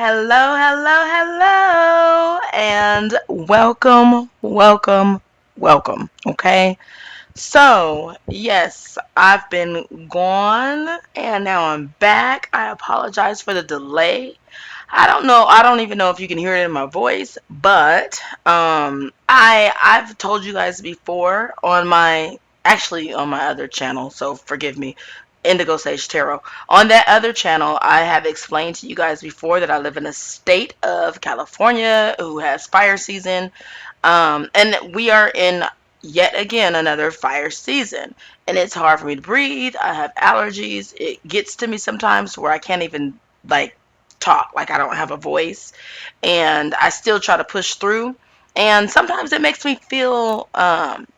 Hello, hello, hello, and welcome. Okay, so yes, I've been gone and now I'm back. I apologize for the delay. I don't know, I don't even know if you can hear it in my voice, but I've told you guys before on my other channel, so forgive me, Indigo Sage Tarot. On that other channel, I have explained to you guys before that I live in a state of California who has fire season. And we are in yet again another fire season, and it's hard for me to breathe. I have allergies. It gets to me sometimes where I can't even like talk, like I don't have a voice, and I still try to push through. And sometimes it makes me feel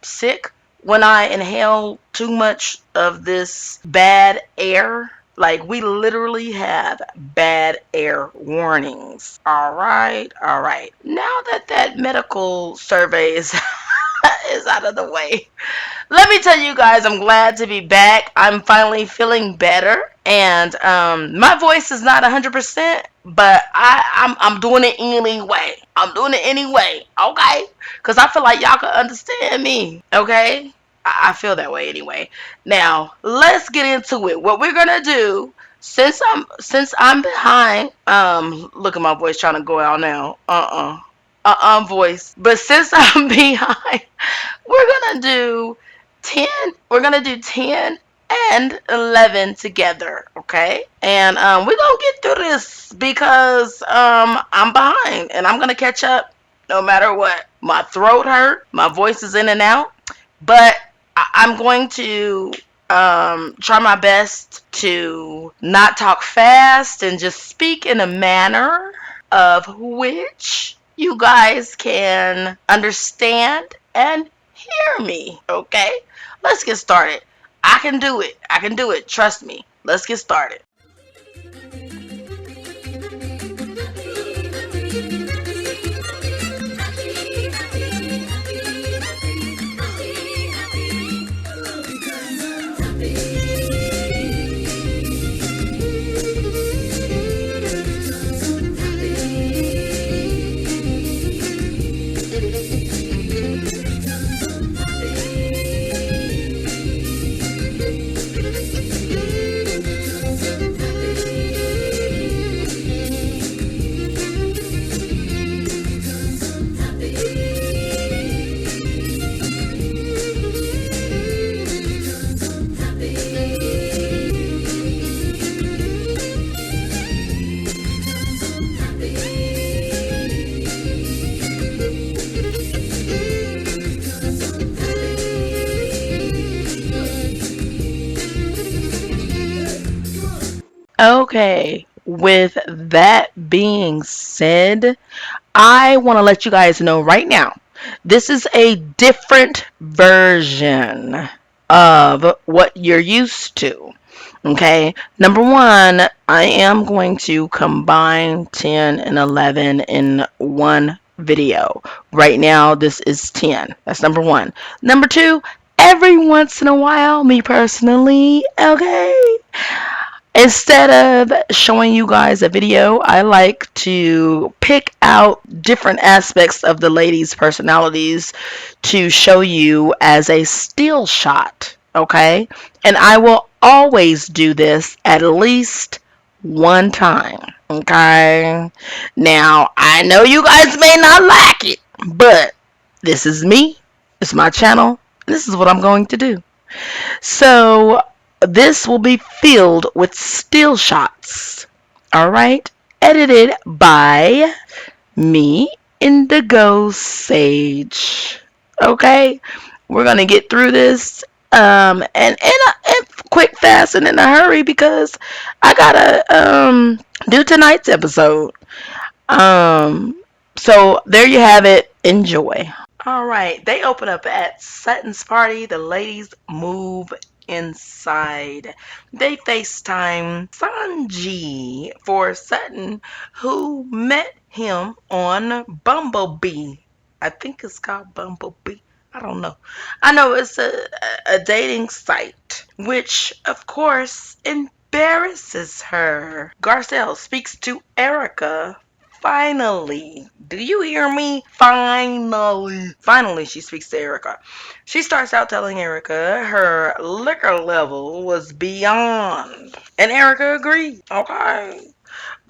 sick when I inhale too much of this bad air. Like, we literally have bad air warnings. All right, all right. Now that that medical survey is is out of the way, let me tell you guys, I'm glad to be back. I'm finally feeling better, and my voice is not 100%, but I'm doing it anyway. I'm doing it anyway, okay? Because I feel like y'all can understand me, okay? I feel that way anyway. Now let's get into it. What we're gonna do, since I'm behind, look at my voice trying to go out now. Voice. But since I'm behind, we're gonna do 10, we're gonna do 10 and 11 together, okay? And we're gonna get through this because I'm behind and I'm gonna catch up no matter what. My throat hurt, my voice is in and out, but I'm going to try my best to not talk fast and just speak in a manner of which you guys can understand and hear me, okay? Let's get started. I can do it. I can do it. Trust me. Let's get started. Okay, with that being said, I want to let you guys know right now, this is a different version of what you're used to. Okay, number one, I am going to combine 10 and 11 in one video. Right now, this is 10. That's number one. Number two, every once in a while, me personally, okay, instead of showing you guys a video, I like to pick out different aspects of the ladies' personalities to show you as a still shot, okay? And I will always do this at least one time, okay? Now, I know you guys may not like it, but this is me, it's my channel, and this is what I'm going to do. So this will be filled with still shots. All right. Edited by me, Indigo Sage. Okay. We're going to get through this and quick, fast, and in a hurry because I got to do tonight's episode. So there you have it. Enjoy. All right, they open up at Sutton's party. The ladies move inside. They FaceTime Sanji for Sutton, who met him on Bumblebee. I think it's called Bumblebee. I don't know. I know it's a dating site, which, of course, in embarrasses her. Garcelle speaks to Erica. Finally. Do you hear me? Finally. Finally, she speaks to Erica. She starts out telling Erica her liquor level was beyond. And Erica agreed. Okay.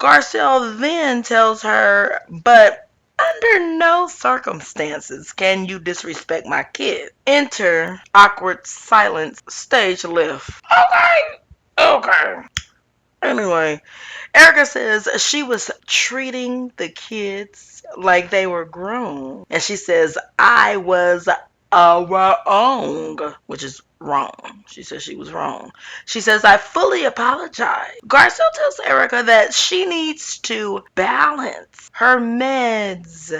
Garcelle then tells her, but under no circumstances can you disrespect my kid. Enter awkward silence, stage left. Okay. Okay. Anyway, Erica says she was treating the kids like they were grown. And she says, I was wrong, which is wrong. She says she was wrong. She says, I fully apologize. Garcelle tells Erica that she needs to balance her meds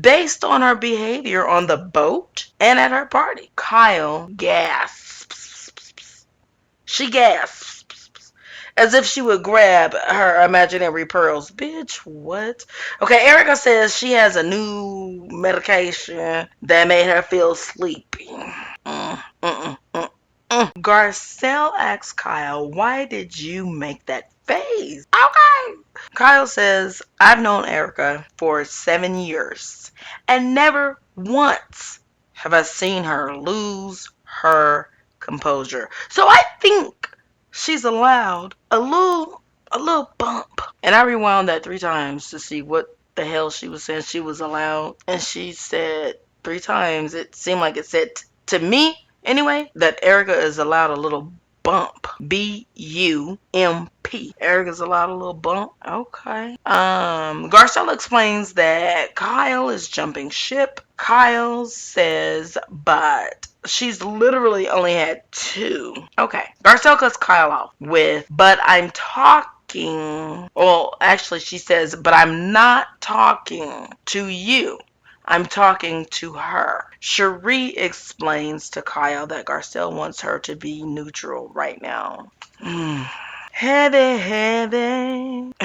based on her behavior on the boat and at her party. Kyle gasps. She gasps as if she would grab her imaginary pearls. Bitch, what? Okay, Erica says she has a new medication that made her feel sleepy. Garcelle asks Kyle, why did you make that face? Okay. Kyle says, I've known Erica for 7 years and never once have I seen her lose her composure. So I think she's allowed a little bump. And I rewound that 3 times to see what the hell she was saying she was allowed. And she said 3 times, it seemed like it said to me anyway, that Erica is allowed a little bump. B-U-M-P. Erica's allowed a little bump. Okay. Garcelle explains that Kyle is jumping ship. Kyle says, but she's literally only had 2. Okay. Garcelle cuts Kyle off with, but I'm talking. Well, actually, she says, but I'm not talking to you. I'm talking to her. Cherie explains to Kyle that Garcelle wants her to be neutral right now. Heavy.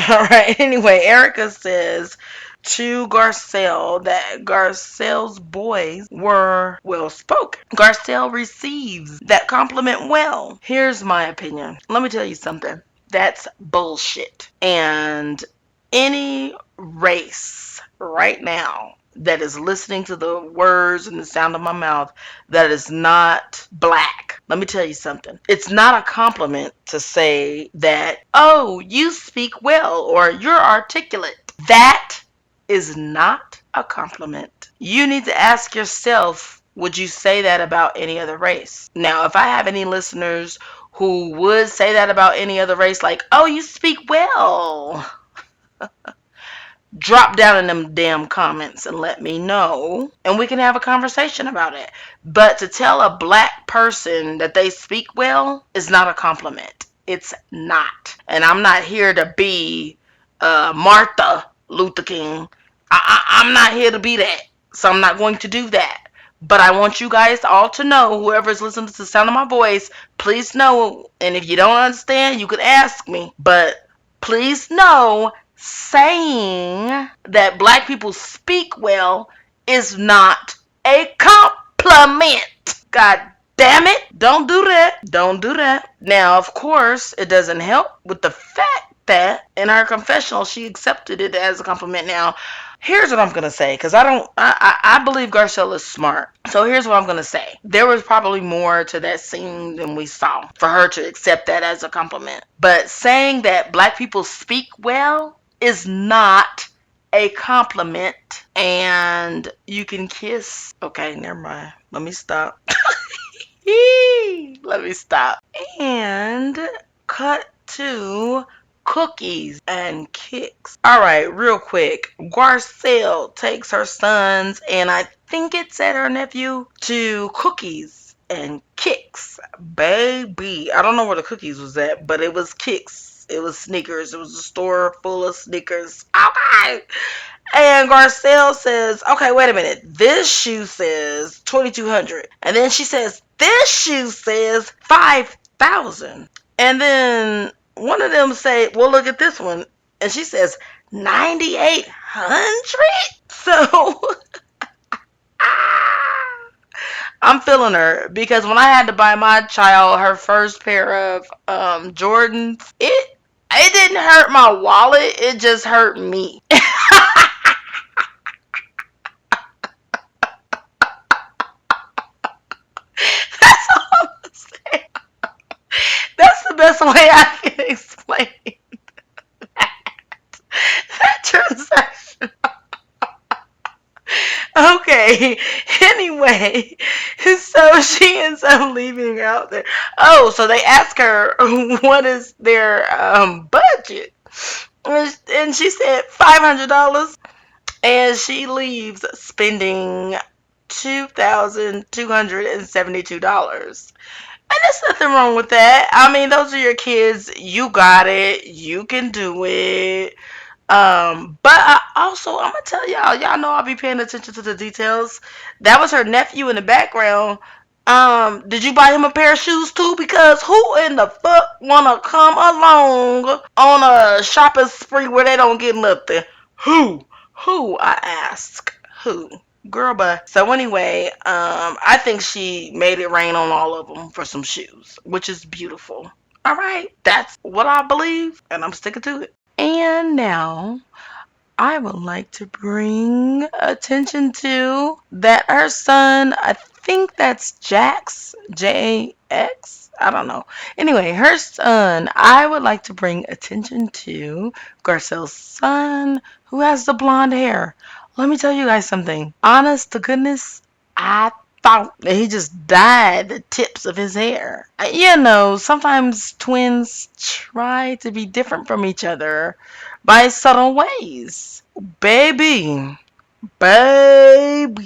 Alright, anyway, Erica says to Garcelle that Garcelle's boys were well spoken. Garcelle receives that compliment well. Here's my opinion. Let me tell you something. That's bullshit. And any race right now that is listening to the words and the sound of my mouth that is not black, let me tell you something. It's not a compliment to say that, oh, you speak well or you're articulate. That is not a compliment. You need to ask yourself, would you say that about any other race? Now, if I have any listeners who would say that about any other race, like, oh, you speak well, drop down in them damn comments and let me know, and we can have a conversation about it. But to tell a black person that they speak well is not a compliment. It's not. And I'm not here to be Martha Luther King. I'm not here to be that. So I'm not going to do that. But I want you guys all to know, whoever's listening to the sound of my voice, please know, and if you don't understand, you could ask me. But please know, saying that black people speak well is not a compliment. God damn it. Don't do that. Don't do that. Now, of course, it doesn't help with the fact that in her confessional, she accepted it as a compliment. Now, here's what I'm going to say, because I believe Garcelle is smart. So here's what I'm going to say. There was probably more to that scene than we saw for her to accept that as a compliment. But saying that black people speak well is not a compliment. And you can kiss. Okay, never mind. Let me stop. Let me stop. And cut to cookies and kicks. All right, real quick. Garcelle takes her sons, and I think it said her nephew, to cookies and kicks. Baby, I don't know where the cookies was at, but it was kicks. It was sneakers. It was a store full of sneakers. Okay. And Garcelle says, okay, wait a minute. This shoe says $2,200. And then she says, this shoe says $5,000. And then one of them say, well, look at this one. And she says, $9,800. So I'm feeling her because when I had to buy my child her first pair of Jordans, it didn't hurt my wallet. It just hurt me. That's all I'm saying. That's the best way I can explain that transaction. Okay. Anyway, so she ends up leaving out there. Oh, so they ask her what is their budget, and she said $500, and she leaves spending $2,272. And there's nothing wrong with that. I mean, those are your kids. You got it. You can do it. But I also, I'm gonna tell y'all know I'll be paying attention to the details. That was her nephew in the background. Did you buy him a pair of shoes too? Because who in the fuck wanna come along on a shopping spree where they don't get nothing? Who? Who? I ask. Who? Girl, bye. So anyway, I think she made it rain on all of them for some shoes, which is beautiful. All right, that's what I believe, and I'm sticking to it. And now I would like to bring attention to that her son, I think that's Jax, JX, I don't know. Anyway, her son, I would like to bring attention to Garcelle's son who has the blonde hair. Let me tell you guys something. Honest to goodness, I thought that he just dyed the tips of his hair. You know, sometimes twins try to be different from each other by subtle ways. Baby, baby.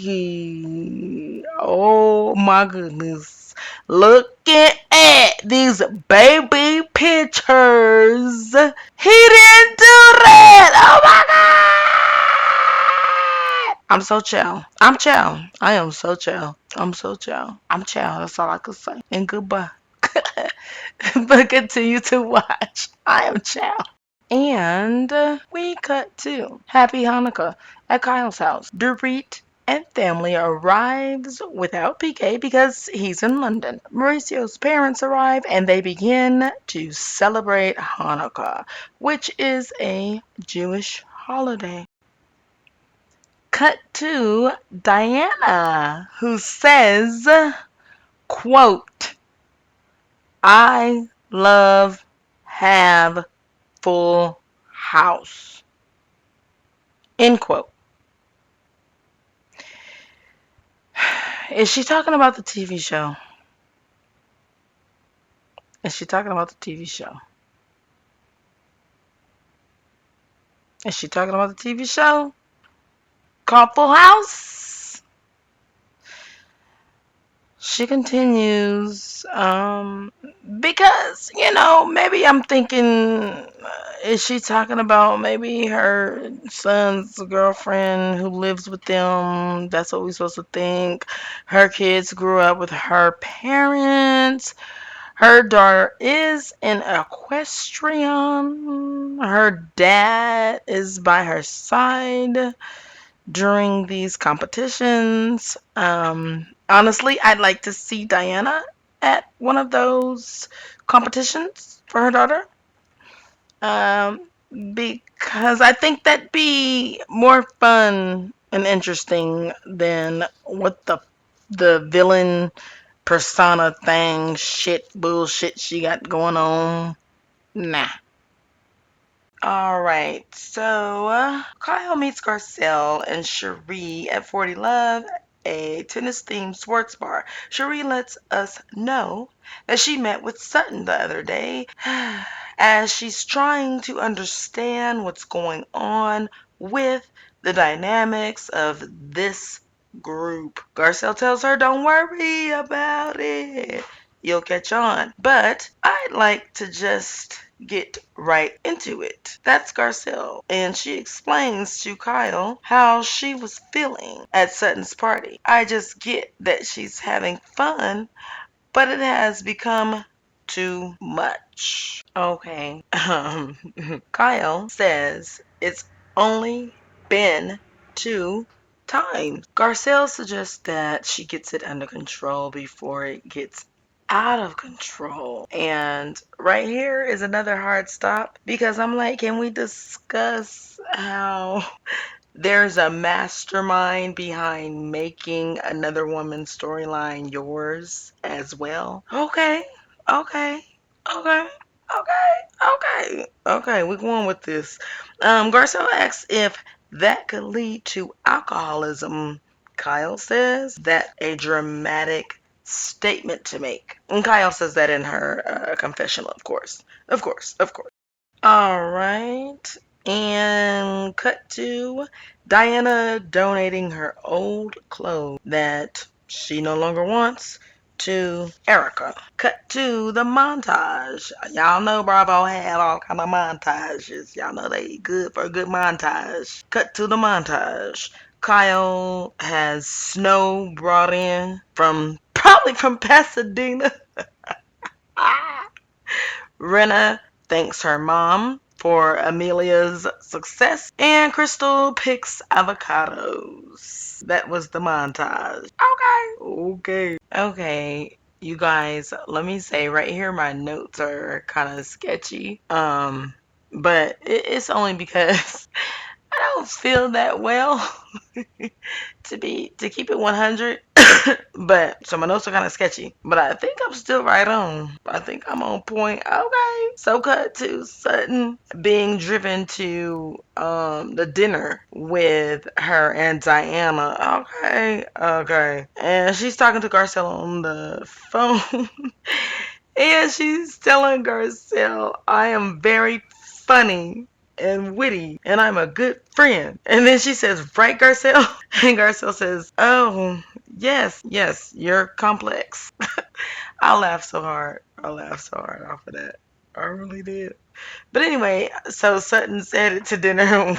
Oh my goodness. Looking at these baby pictures. He didn't do that. Oh my God. I'm so chow. I'm chow. I am so chow. I'm so chow. I'm chow. That's all I could say. And goodbye. But continue to watch. I am chow. And we cut to Happy Hanukkah at Kyle's house. Dorit and family arrives without PK because he's in London. Mauricio's parents arrive and they begin to celebrate Hanukkah, which is a Jewish holiday. Cut to Diana, who says, quote, I love have full house. End quote. Is she talking about the TV show? Is she talking about the TV show? Is she talking about the TV show called Full House? She continues, because, maybe I'm thinking, is she talking about maybe her son's girlfriend who lives with them? That's what we're supposed to think. Her kids grew up with her parents. Her daughter is an equestrian. Her dad is by her side during these competitions. Honestly, I'd like to see Diana at one of those competitions for her daughter. Um, because I think that'd be more fun and interesting than what the villain persona thing shit bullshit she got going on. Nah. All right, so Kyle meets Garcelle and Cherie at 40 Love, a tennis-themed sports bar. Cherie lets us know that she met with Sutton the other day as she's trying to understand what's going on with the dynamics of this group. Garcelle tells her, don't worry about it. You'll catch on. But I'd like to just get right into it. That's Garcelle, and she explains to Kyle how she was feeling at Sutton's party. I just get that she's having fun, but it has become too much. Okay. Kyle says it's only been 2 times. Garcelle suggests that she gets it under control before it gets out of control. And right here is another hard stop because I'm like, can we discuss how there's a mastermind behind making another woman's storyline yours as well? Okay, okay, okay. Okay, we're going with this. Garcelle asks if that could lead to alcoholism. Kyle says that a dramatic statement to make. And Kyle says that in her confessional, of course. Of course, of course. All right. And cut to Diana donating her old clothes that she no longer wants to Erica. Cut to the montage. Y'all know Bravo have all kind of montages. Y'all know they good for a good montage. Cut to the montage. Kyle has snow brought in from probably from Pasadena. Rena thanks her mom for Amelia's success, and Crystal picks avocados. That was the montage. Okay. You guys, let me say right here, my notes are kind of sketchy. But it's only because I don't feel that well to keep it 100. But so my notes are kind of sketchy, but I think I'm still right on. I think I'm on point. Okay. So cut to Sutton being driven to the dinner with her and Diana. Okay. And she's talking to Garcelle on the phone. And she's telling Garcelle, I am very funny and witty, and I'm a good friend. And then she says, right, Garcelle? And Garcelle says, oh, yes, you're complex. I laughed so hard. Off of that. I really did. But anyway, so Sutton's headed to dinner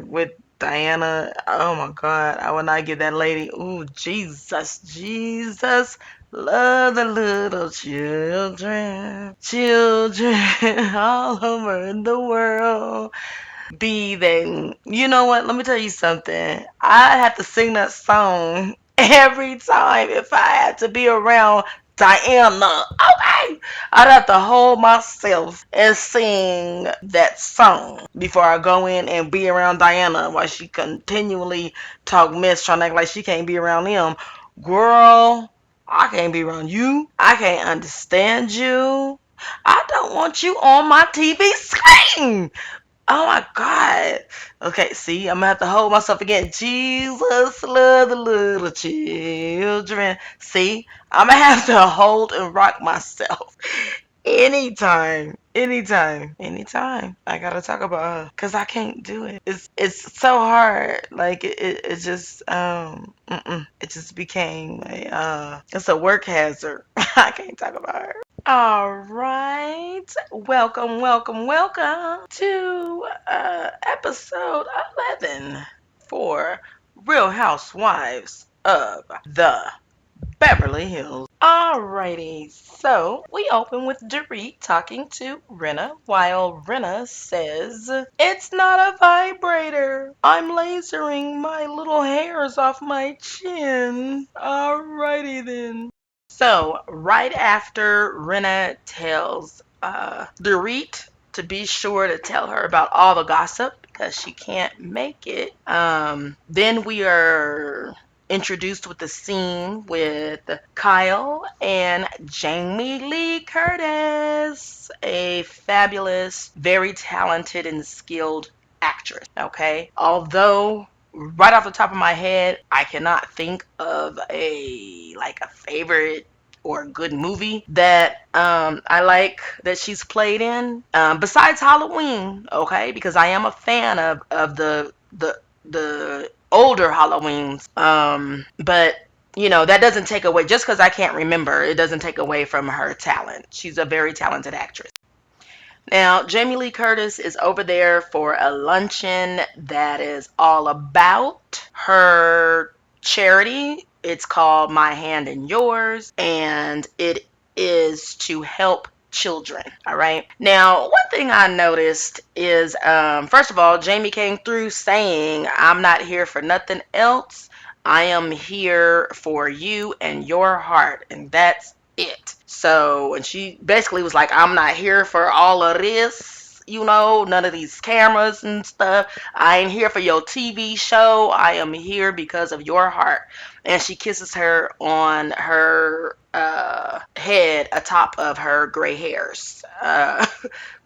with Diana. Oh my God, I will not give that lady. Ooh, Jesus, love the little children all over the world. Be they, you know what? Let me tell you something. I have to sing that song every time if I had to be around Diana. Okay, I'd have to hold myself and sing that song before I go in and be around Diana while she continually talk mess trying to act like she can't be around them. Girl, I can't be around you. I can't understand you. I don't want you on my TV screen. Oh my God. Okay, see, I'm gonna have to hold myself again. Jesus, love the little children. See, I'm gonna have to hold and rock myself. Anytime. I gotta talk about her because I can't do it. It's so hard. Like it just it just became it's a work hazard. I can't talk about her. All right. Welcome to episode 11 for Real Housewives of the Beverly Hills. Alrighty, so we open with Dorit talking to Rena while Rena says, it's not a vibrator. I'm lasering my little hairs off my chin. Alrighty then. So, right after Rena tells Dorit to be sure to tell her about all the gossip because she can't make it, then we are introduced with the scene with Kyle and Jamie Lee Curtis, a fabulous, very talented and skilled actress. Okay, although right off the top of my head, I cannot think of a favorite or a good movie that I like that she's played in. Besides Halloween, okay, because I am a fan of the older Halloweens. But you know that doesn't take away just because I can't remember. It doesn't take away from her talent. She's a very talented actress. Now, Jamie Lee Curtis is over there for a luncheon that is all about her charity. It's called My Hand in Yours, and it is to help children. All right. Now, one thing I noticed is, first of all, Jamie came through saying, "I'm not here for nothing else. I am here for you and your heart," and that's it. So, and she basically was like, "I'm not here for all of this, none of these cameras and stuff. I ain't here for your TV show. I am here because of your heart." And she kisses her on her head atop of her gray hairs.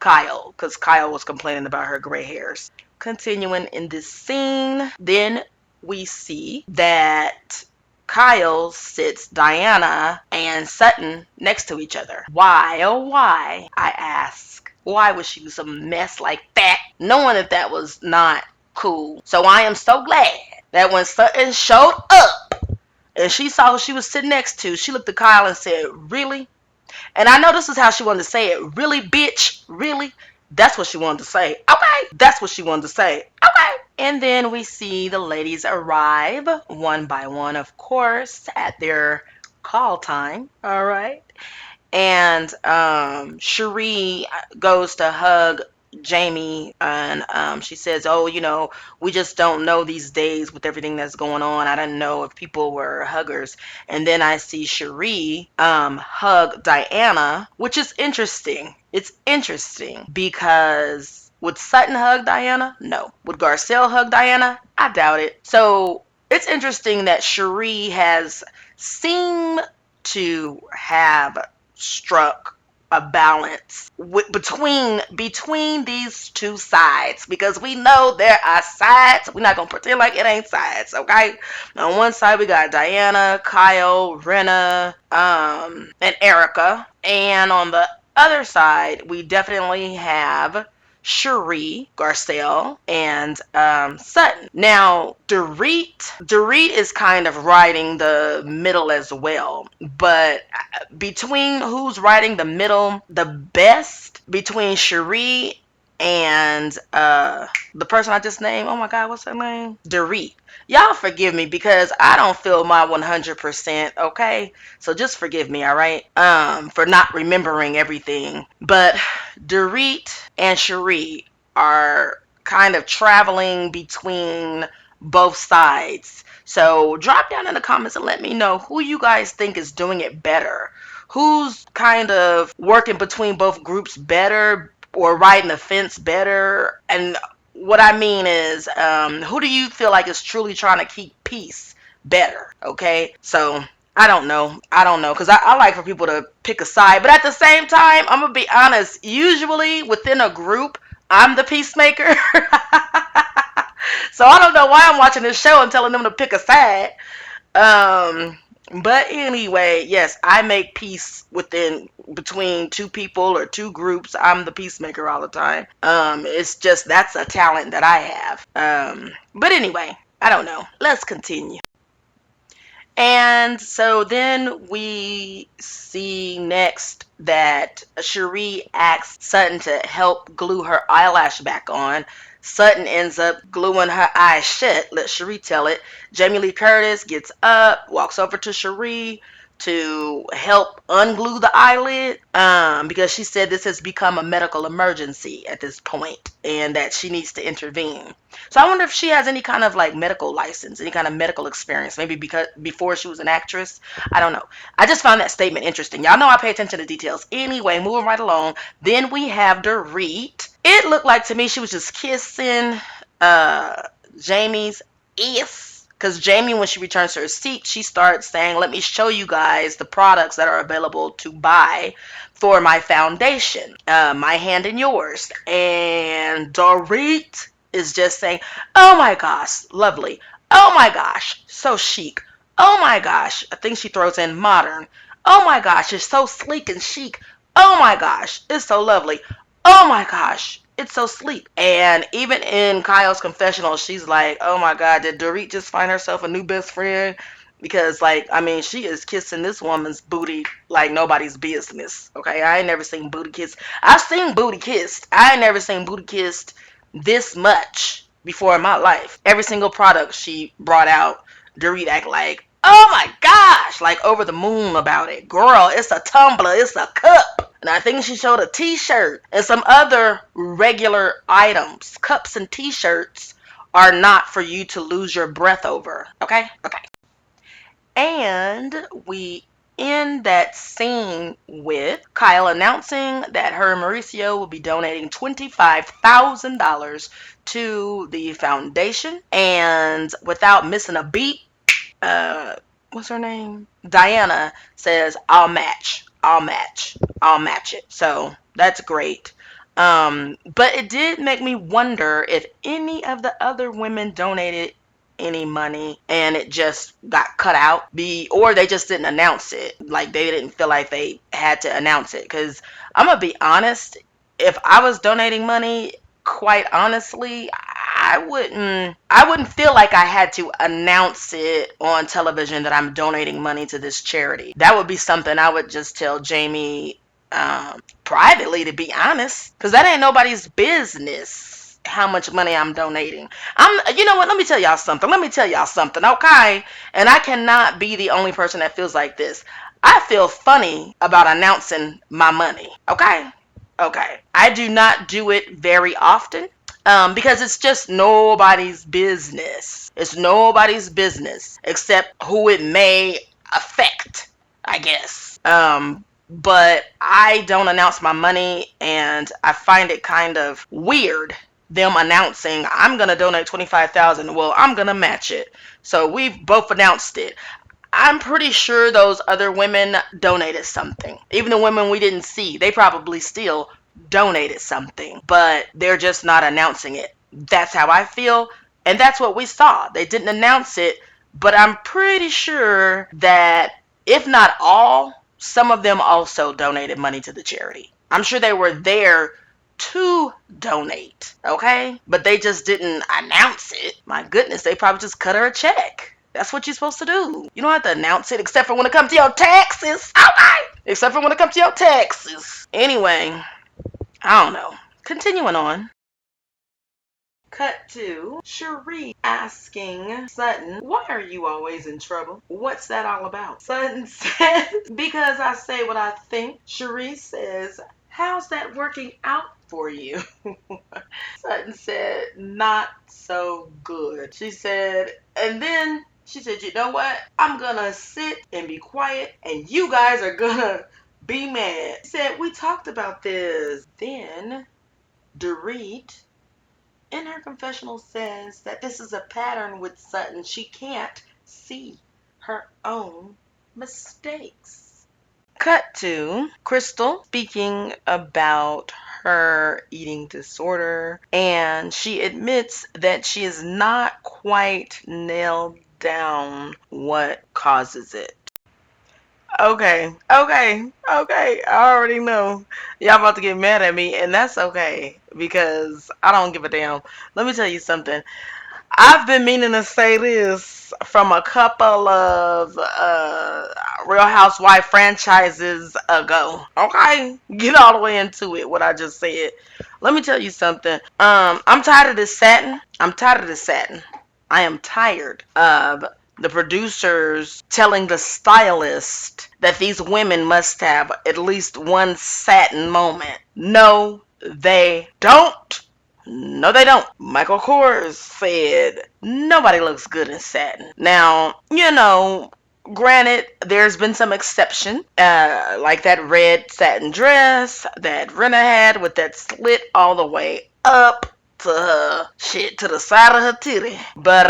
Kyle, because Kyle was complaining about her gray hairs. Continuing in this scene, then we see that Kyle sits Diana and Sutton next to each other. Why, oh why, I ask. Why would she do some mess like that, knowing that that was not cool? So I am so glad that when Sutton showed up and she saw who she was sitting next to, she looked at Kyle and said, "Really?" And I know this is how she wanted to say it. "Really, bitch? Really?" That's what she wanted to say. Okay. That's what she wanted to say. Okay. And then we see the ladies arrive one by one, of course, at their call time. All right. And Cherie goes to hug Jamie, and she says, "Oh, we just don't know these days with everything that's going on. I didn't know if people were huggers." And then I see Cherie hug Diana, which is interesting. It's interesting because would Sutton hug Diana? No. Would Garcelle hug Diana? I doubt it. So it's interesting that Cherie has seemed to have struck a balance between these two sides, because we know there are sides. We're not gonna pretend like it ain't sides, okay? On one side we got Diana, Kyle, Renna, and Erica, and on the other side we definitely have Cherie, Garcelle, and Sutton. Now, Dorit is kind of riding the middle as well, but between who's riding the middle the best, between Cherie and the person I just named, oh my god, what's her name? Dorit. Y'all forgive me because I don't feel my 100%, okay? So just forgive me, all right? For not remembering everything. But Dorit and Cherie are kind of traveling between both sides. So drop down in the comments and let me know who you guys think is doing it better. Who's kind of working between both groups better, or riding the fence better? And what I mean is, who do you feel like is truly trying to keep peace better? Okay, so I don't know. Because I like for people to pick a side, but at the same time, I'm gonna be honest. Usually within a group, I'm the peacemaker. So I don't know why I'm watching this show and telling them to pick a side. Um, but anyway, yes, I make peace between two people or two groups. I'm the peacemaker all the time. It's just that's a talent that I have. But anyway, I don't know. Let's continue. And so then we see next that Cherie asks Sutton to help glue her eyelash back on. Sutton ends up gluing her eyes shut. Let Cherie tell it. Jamie Lee Curtis gets up, walks over to Cherie to help unglue the eyelid, because she said this has become a medical emergency at this point and that she needs to intervene. So I wonder if she has any kind of like medical license, any kind of medical experience, maybe because before she was an actress. I don't know. I just found that statement interesting. Y'all know I pay attention to details. Anyway, moving right along. Then we have Dorit. It looked like to me she was just kissing Jamie's ass. Because Jamie, when she returns to her seat, she starts saying, "Let me show you guys the products that are available to buy for my foundation. My hand in yours." And Dorit is just saying, "Oh my gosh, lovely. Oh my gosh, so chic. Oh my gosh," I think she throws in modern. "Oh my gosh, it's so sleek and chic. Oh my gosh, it's so lovely. Oh my gosh, it's so sleek." And even in Kyle's confessional, she's like, "Oh my god, did Dorit just find herself a new best friend?" Because, like, I mean, she is kissing this woman's booty like nobody's business. Okay, I ain't never seen booty kissed. I've seen booty kissed. I ain't never seen booty kissed this much before in my life. Every single product she brought out, Dorit act like, Oh my gosh, like over the moon about it. Girl, it's a tumbler, it's a cup. And I think she showed a t-shirt and some other regular items. Cups and t-shirts are not for you to lose your breath over. Okay? Okay. And we end that scene with Kyle announcing that her and Mauricio will be donating $25,000 to the foundation. And without missing a beat, uh, what's her name? Diana says, I'll match it. So that's great. But it did make me wonder if any of the other women donated any money and it just got cut out, or they just didn't announce it, like they didn't feel like they had to announce it. Because I'm gonna be honest, if I was donating money, quite honestly, I wouldn't feel like I had to announce it on television that I'm donating money to this charity. That would be something I would just tell Jamie privately, to be honest, because that ain't nobody's business how much money I'm donating. You know what? Let me tell y'all something. Okay? And I cannot be the only person that feels like this. I feel funny about announcing my money. Okay? Okay. I do not do it very often. Because it's just nobody's business. It's nobody's business except who it may affect, I guess. But I don't announce my money, and I find it kind of weird them announcing I'm gonna donate 25,000. Well, I'm gonna match it. So we've both announced it. I'm pretty sure those other women donated something. Even the women we didn't see, they probably still donated something, but they're just not announcing it. That's how I feel, and that's what we saw. They didn't announce it, but I'm pretty sure that if not all, some of them also donated money to the charity. I'm sure they were there to donate, okay? But they just didn't announce it. My goodness, they probably just cut her a check. That's what you're supposed to do. You don't have to announce it except for when it comes to your taxes. Okay? Except for when it comes to your taxes. Anyway, I don't know. Continuing on. Cut to Cherie asking Sutton, why are you always in trouble? What's that all about? Sutton says, because I say what I think. Cherie says, how's that working out for you? Sutton said, not so good. She said, and then she said, you know what? I'm gonna sit and be quiet and you guys are gonna be mad. She said, we talked about this. Then Dorit in her confessional says that this is a pattern with Sutton. She can't see her own mistakes. Cut to Crystal speaking about her eating disorder, and she admits that she is not quite nailed down what causes it. Okay, okay, okay. I already know y'all about to get mad at me, and that's okay because I don't give a damn. Let me tell you something. I've been meaning to say this from a couple of Real Housewife franchises ago. Okay, get all the way into it. What I just said. Let me tell you something. I'm tired of this satin. I'm tired of this satin. I am tired of the producers telling the stylist that these women must have at least one satin moment. No, they don't. No, they don't. Michael Kors said nobody looks good in satin. Now, granted, there's been some exception, like that red satin dress that Rena had with that slit all the way up to her shit, to the side of her titty. But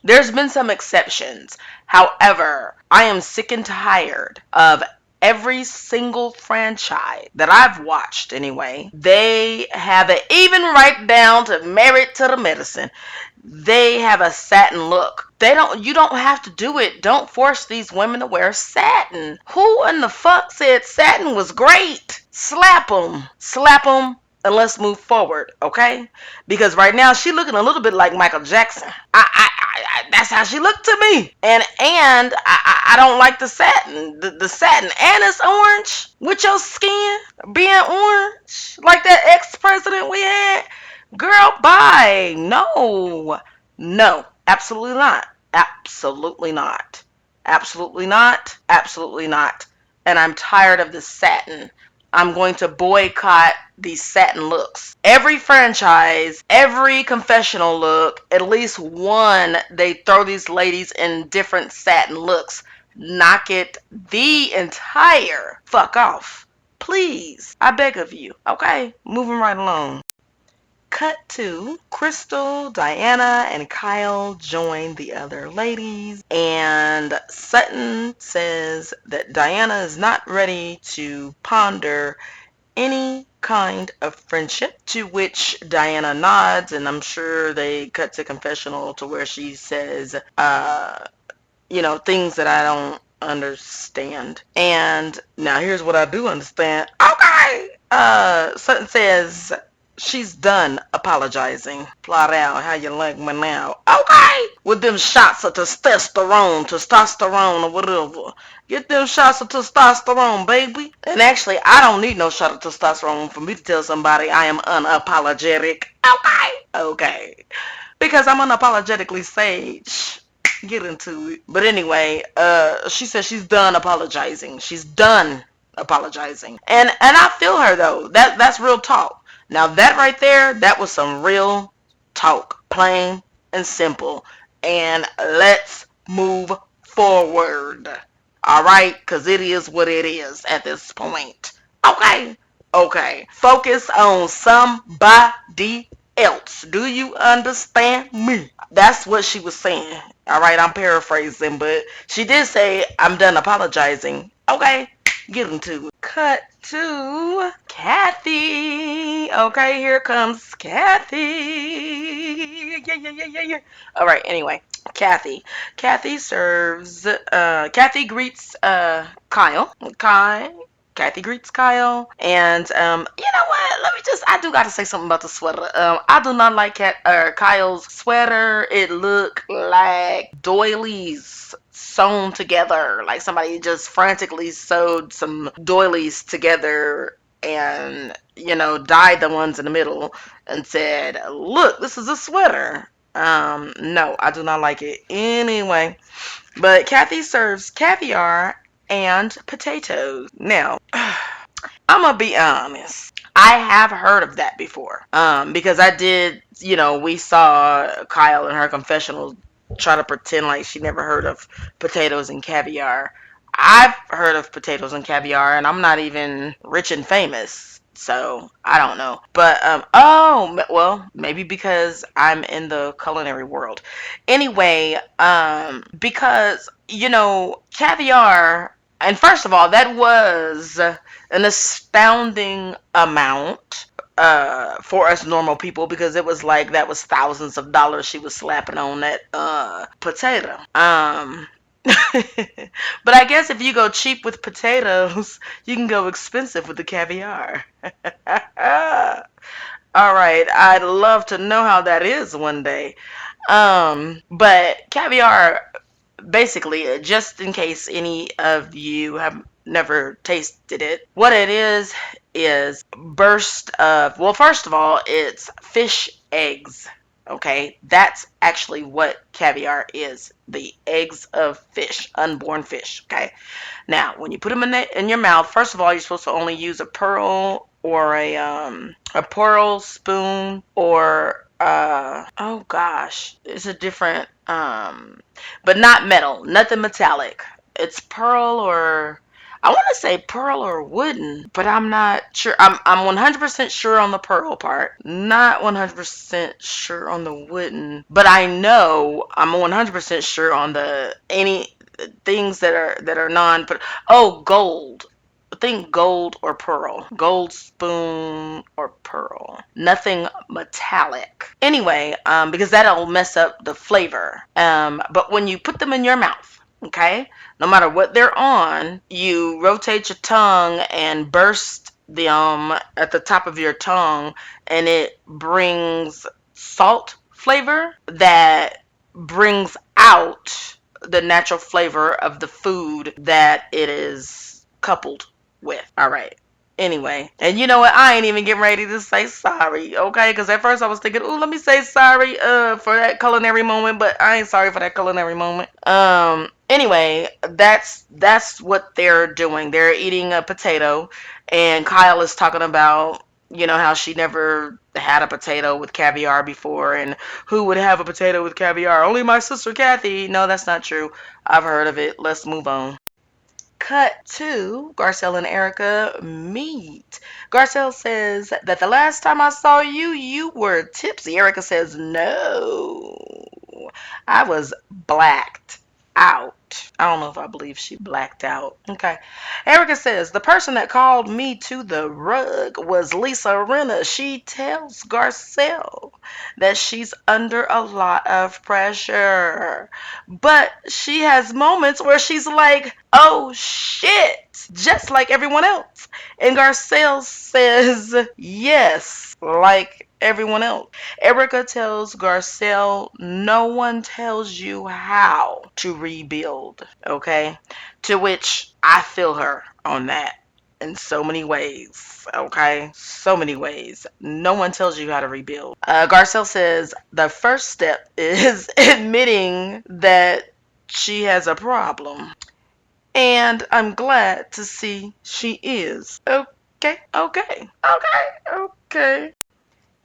there's been some exceptions. However, I am sick and tired of every single franchise that I've watched anyway. They have it, even right down to Married to the Medicine. They have a satin look. You don't have to do it. Don't force these women to wear satin. Who in the fuck said satin was great? Slap them. Slap them. And let's move forward, okay? Because right now she looking a little bit like Michael Jackson. That's how she looked to me. And I don't like the satin. The satin, and it's orange with your skin being orange like that ex-president we had. Girl, bye. No, absolutely not. Absolutely not. Absolutely not. Absolutely not. And I'm tired of the satin. I'm going to boycott these satin looks. Every franchise, every confessional look, at least one, they throw these ladies in different satin looks. Knock it the entire fuck off. Please. I beg of you. Okay? Moving right along. Cut to Crystal, Diana, and Kyle join the other ladies, and Sutton says that Diana is not ready to ponder any kind of friendship, to which Diana nods, and I'm sure they cut to confessional to where she says, things that I don't understand. And now here's what I do understand. Okay. Sutton says she's done apologizing. Plot out how you like me now. Okay. With them shots of testosterone, or whatever. Get them shots of testosterone, baby. And actually, I don't need no shot of testosterone for me to tell somebody I am unapologetic. Okay. Okay. Because I'm unapologetically sage. Get into it. But anyway, she says she's done apologizing. She's done apologizing. And I feel her though. That's real talk. Now that right there, that was some real talk. Plain and simple. And let's move forward. Alright? Cause it is what it is at this point. Okay. Okay. Focus on somebody else. Do you understand me? That's what she was saying. All right, I'm paraphrasing, but she did say, I'm done apologizing. Okay, get into it. Cut to Kathy. Okay, here comes Kathy. Yeah. All right, anyway, Kathy. Kathy greets Kyle. Kathy greets Kyle, and you know what? I do gotta say something about the sweater. I do not like Kyle's sweater. It looked like doilies sewn together, like somebody just frantically sewed some doilies together and dyed the ones in the middle and said, "Look, this is a sweater." No, I do not like it. Anyway, but Kathy serves caviar and potatoes. Now, I'm gonna be honest. I have heard of that before. Because I did, we saw Kyle in her confessional try to pretend like she never heard of potatoes and caviar. I've heard of potatoes and caviar, and I'm not even rich and famous. So I don't know, but well, maybe because I'm in the culinary world. Anyway, because caviar, and first of all, that was an astounding amount for us normal people, because it was like that was thousands of dollars she was slapping on that potato. But I guess if you go cheap with potatoes, you can go expensive with the caviar. All right, I'd love to know how that is one day. But caviar, basically, just in case any of you have never tasted it, what it is burst of, well, first of all, it's fish eggs. Okay, that's actually what caviar is, the eggs of fish, unborn fish. Okay, now when you put them in your mouth, first of all, you're supposed to only use a pearl or a pearl spoon, or oh gosh, it's a different but not metal, nothing metallic. It's pearl, or I want to say pearl or wooden, but I'm not sure. I'm 100% sure on the pearl part, not 100% sure on the wooden, but I know I'm 100% sure on the any things that are non. But oh, gold. I think gold or pearl. Gold spoon or pearl. Nothing metallic. Anyway, because that'll mess up the flavor. But when you put them in your mouth, okay, no matter what they're on, you rotate your tongue and burst them at the top of your tongue, and it brings salt flavor that brings out the natural flavor of the food that it is coupled with. All right. Anyway, and you know what? I ain't even getting ready to say sorry, okay? Because at first I was thinking, oh, let me say sorry for that culinary moment, but I ain't sorry for that culinary moment. Anyway, that's what they're doing. They're eating a potato, and Kyle is talking about, how she never had a potato with caviar before, and who would have a potato with caviar? Only my sister Kathy. No, that's not true. I've heard of it. Let's move on. Cut to Garcelle and Erica meet. Garcelle says that the last time I saw you, you were tipsy. Erica says, no, I was blacked out. I don't know if I believe she blacked out. Okay. Erica says, the person that called me to the rug was Lisa Rinna. She tells Garcelle that she's under a lot of pressure. But she has moments where she's like, oh shit, just like everyone else. And Garcelle says, yes, like everyone else. Erica tells Garcelle, no one tells you how to rebuild, okay? To which I feel her on that in so many ways, okay? So many ways. No one tells you how to rebuild. Garcelle says the first step is admitting that she has a problem. And I'm glad to see she is. Okay, okay, okay, okay.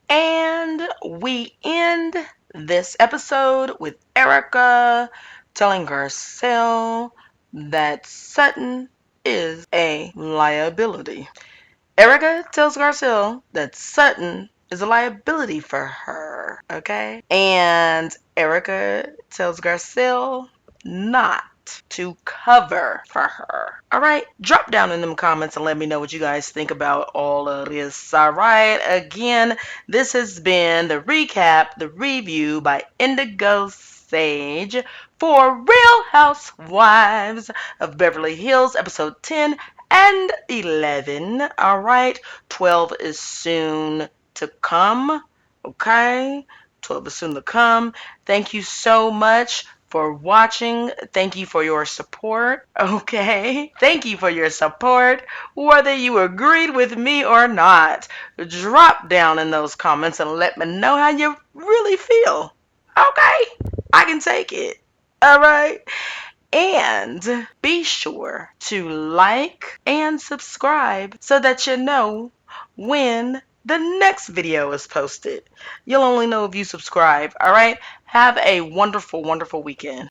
And we end this episode with Erica telling Garcelle that Sutton is a liability. Erica tells Garcelle that Sutton is a liability for her, okay? And Erica tells Garcelle not to cover for her. All right, drop down in them comments and let me know what you guys think about all of this. All right, again, this has been the recap, the review by Indigo Sage for Real Housewives of Beverly Hills, episode 10 and 11. All right, 12 is soon to come. Okay, 12 is soon to come. Thank you so much for watching. Thank you for your support. Okay, thank you for your support. Whether you agreed with me or not, drop down in those comments and let me know how you really feel. Okay, I can take it. All right. And be sure to like and subscribe so that you know when the next video is posted. You'll only know if you subscribe. All right. Have a wonderful, wonderful weekend.